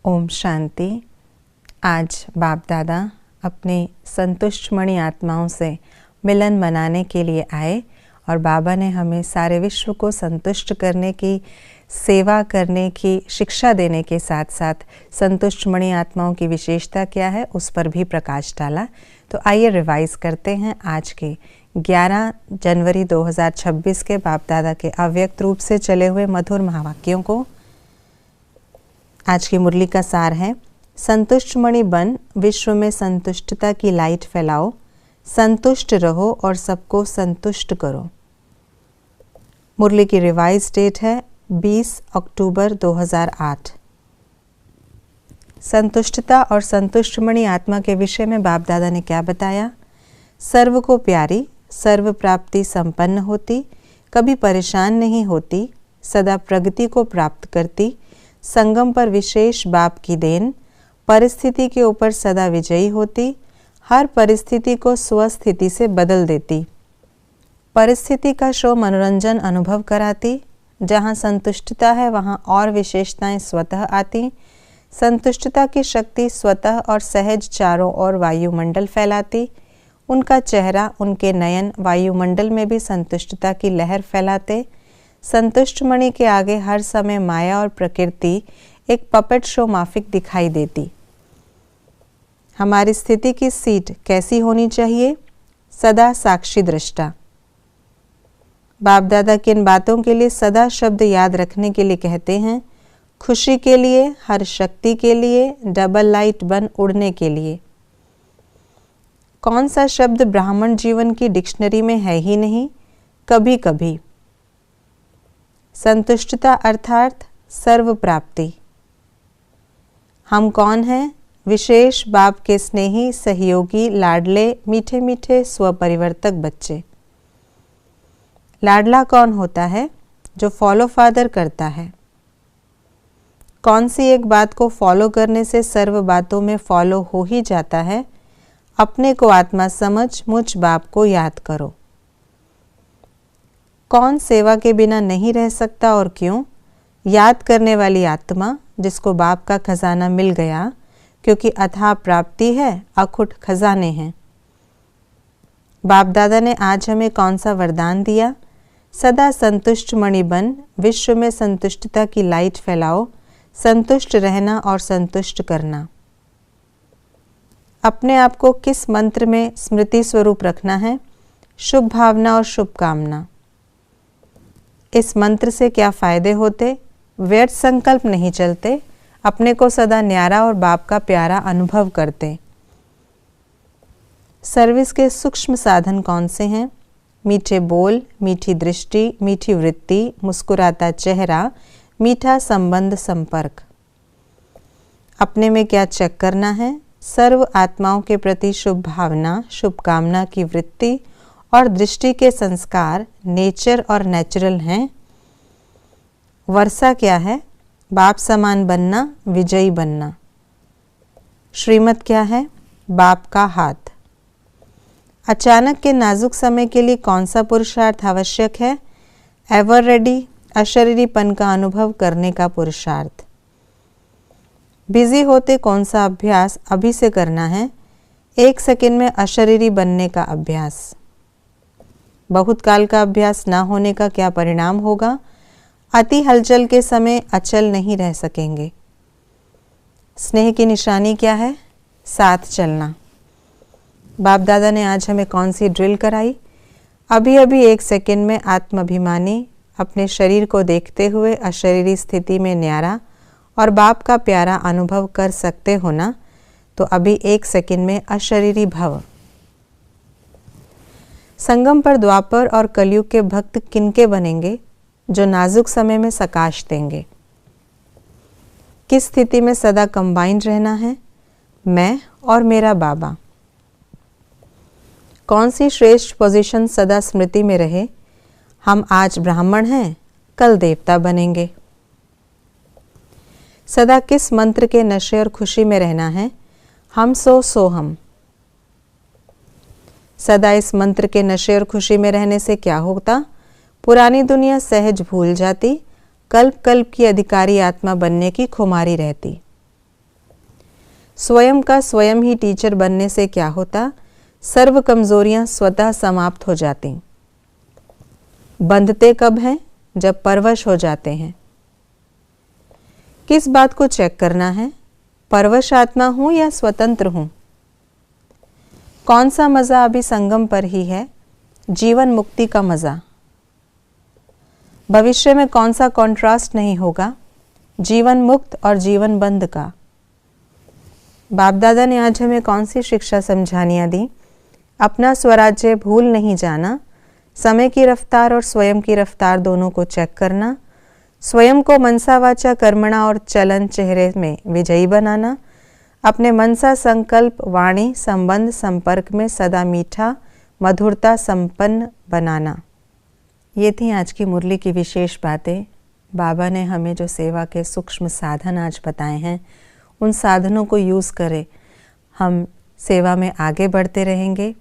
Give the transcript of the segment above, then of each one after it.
ओम शांति। आज बाप दादा अपनी संतुष्टमणि आत्माओं से मिलन मनाने के लिए आए और बाबा ने हमें सारे विश्व को संतुष्ट करने की, सेवा करने की शिक्षा देने के साथ साथ संतुष्टमणि आत्माओं की विशेषता क्या है उस पर भी प्रकाश डाला। तो आइए रिवाइज करते हैं आज के 11 जनवरी 2026 के बाप दादा के अव्यक्त रूप से चले हुए मधुर महावाक्यों को। आज की मुरली का सार है, संतुष्टमणि बन विश्व में संतुष्टता की लाइट फैलाओ, संतुष्ट रहो और सबको संतुष्ट करो। मुरली की रिवाइज डेट है 20 अक्टूबर 2008। संतुष्टता और संतुष्टमणि आत्मा के विषय में बाप दादा ने क्या बताया। सर्व को प्यारी, सर्व प्राप्ति संपन्न होती, कभी परेशान नहीं होती, सदा प्रगति को प्राप्त करती, संगम पर विशेष बाप की देन, परिस्थिति के ऊपर सदा विजयी होती, हर परिस्थिति को स्वस्थिति से बदल देती, परिस्थिति का शो मनोरंजन अनुभव कराती, जहाँ संतुष्टता है वहाँ और विशेषताएं स्वतः आती, संतुष्टता की शक्ति स्वतः और सहज चारों ओर वायुमंडल फैलाती, उनका चेहरा, उनके नयन वायुमंडल में भी संतुष्टता की लहर फैलाते, संतुष्टमणि के आगे हर समय माया और प्रकृति एक पपेट शो माफिक दिखाई देती। हमारी स्थिति की सीट कैसी होनी चाहिए? सदा साक्षी दृष्टा। बाप दादा की इन बातों के लिए सदा शब्द याद रखने के लिए कहते हैं, खुशी के लिए, हर शक्ति के लिए, डबल लाइट बन उड़ने के लिए। कौन सा शब्द ब्राह्मण जीवन की डिक्शनरी में है ही नहीं? कभी कभी। संतुष्टता अर्थात सर्व प्राप्ति। हम कौन हैं? विशेष बाप के स्नेही, सहयोगी, लाडले, मीठे मीठे स्वपरिवर्तक बच्चे। लाडला कौन होता है? जो फॉलो फादर करता है। कौन सी एक बात को फॉलो करने से सर्व बातों में फॉलो हो ही जाता है? अपने को आत्मा समझ, मुझ बाप को याद करो। कौन सेवा के बिना नहीं रह सकता और क्यों? याद करने वाली आत्मा जिसको बाप का खजाना मिल गया, क्योंकि अथाह प्राप्ति है, अखुट खजाने हैं। बाप दादा ने आज हमें कौन सा वरदान दिया? सदा संतुष्ट मणि बन विश्व में संतुष्टता की लाइट फैलाओ, संतुष्ट रहना और संतुष्ट करना। अपने आप को किस मंत्र में स्मृति स्वरूप रखना है? शुभ भावना और शुभकामना। इस मंत्र से क्या फायदे होते? व्यर्थ संकल्प नहीं चलते, अपने को सदा न्यारा और बाप का प्यारा अनुभव करते। सर्विस के सूक्ष्म साधन कौन से हैं? मीठे बोल, मीठी दृष्टि, मीठी वृत्ति, मुस्कुराता चेहरा, मीठा संबंध संपर्क। अपने में क्या चेक करना है? सर्व आत्माओं के प्रति शुभ भावना, शुभकामना की वृत्ति और दृष्टि के संस्कार नेचर और नेचुरल हैं। वर्षा क्या है? बाप समान बनना, विजयी बनना। श्रीमत क्या है? बाप का हाथ। अचानक के नाजुक समय के लिए कौन सा पुरुषार्थ आवश्यक है? एवर रेडी, अशरीरीपन का अनुभव करने का पुरुषार्थ। बिजी होते कौन सा अभ्यास अभी से करना है? 1 सेकंड में अशरीरी बनने का अभ्यास। बहुत काल का अभ्यास ना होने का क्या परिणाम होगा? अति हलचल के समय अचल नहीं रह सकेंगे। स्नेह की निशानी क्या है? साथ चलना। बाप दादा ने आज हमें कौन सी ड्रिल कराई? अभी अभी 1 सेकंड में आत्माभिमानी, अपने शरीर को देखते हुए अशरीरी स्थिति में न्यारा और बाप का प्यारा अनुभव कर सकते हो ना? तो अभी 1 सेकंड में अशरीरी भव। संगम पर द्वापर और कलयुग के भक्त किनके बनेंगे? जो नाजुक समय में सकाश देंगे। किस स्थिति में सदा कंबाइंड रहना है? मैं और मेरा बाबा। कौन सी श्रेष्ठ पोजीशन सदा स्मृति में रहे? हम आज ब्राह्मण हैं, कल देवता बनेंगे। सदा किस मंत्र के नशे और खुशी में रहना है? हम सो हम। सदा इस मंत्र के नशे और खुशी में रहने से क्या होता? पुरानी दुनिया सहज भूल जाती, कल्प कल्प की अधिकारी आत्मा बनने की खुमारी रहती। स्वयं का स्वयं ही टीचर बनने से क्या होता? सर्व कमजोरियां स्वतः समाप्त हो जाती। बंधते कब हैं? जब परवश हो जाते हैं। किस बात को चेक करना है? परवश आत्मा हूं या स्वतंत्र हूं? कौन सा मजा अभी संगम पर ही है? जीवन मुक्ति का मजा। भविष्य में कौन सा कॉन्ट्रास्ट नहीं होगा? जीवन मुक्त और जीवन बंद का। बाप दादा ने आज हमें कौन सी शिक्षा समझानियां दी? अपना स्वराज्य भूल नहीं जाना, समय की रफ्तार और स्वयं की रफ्तार दोनों को चेक करना, स्वयं को मनसा वाचा कर्मणा और चलन चेहरे में विजयी बनाना, अपने मनसा संकल्प वाणी संबंध संपर्क में सदा मीठा मधुरता संपन्न बनाना। ये थी आज की मुरली की विशेष बातें। बाबा ने हमें जो सेवा के सूक्ष्म साधन आज बताए हैं, उन साधनों को यूज़ करें। हम सेवा में आगे बढ़ते रहेंगे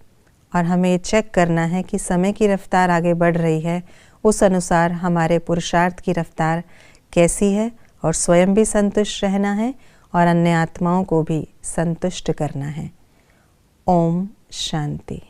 और हमें ये चेक करना है कि समय की रफ्तार आगे बढ़ रही है, उस अनुसार हमारे पुरुषार्थ की रफ्तार कैसी है, और स्वयं भी संतुष्ट रहना है और अन्य आत्माओं को भी संतुष्ट करना है। ओम शांति।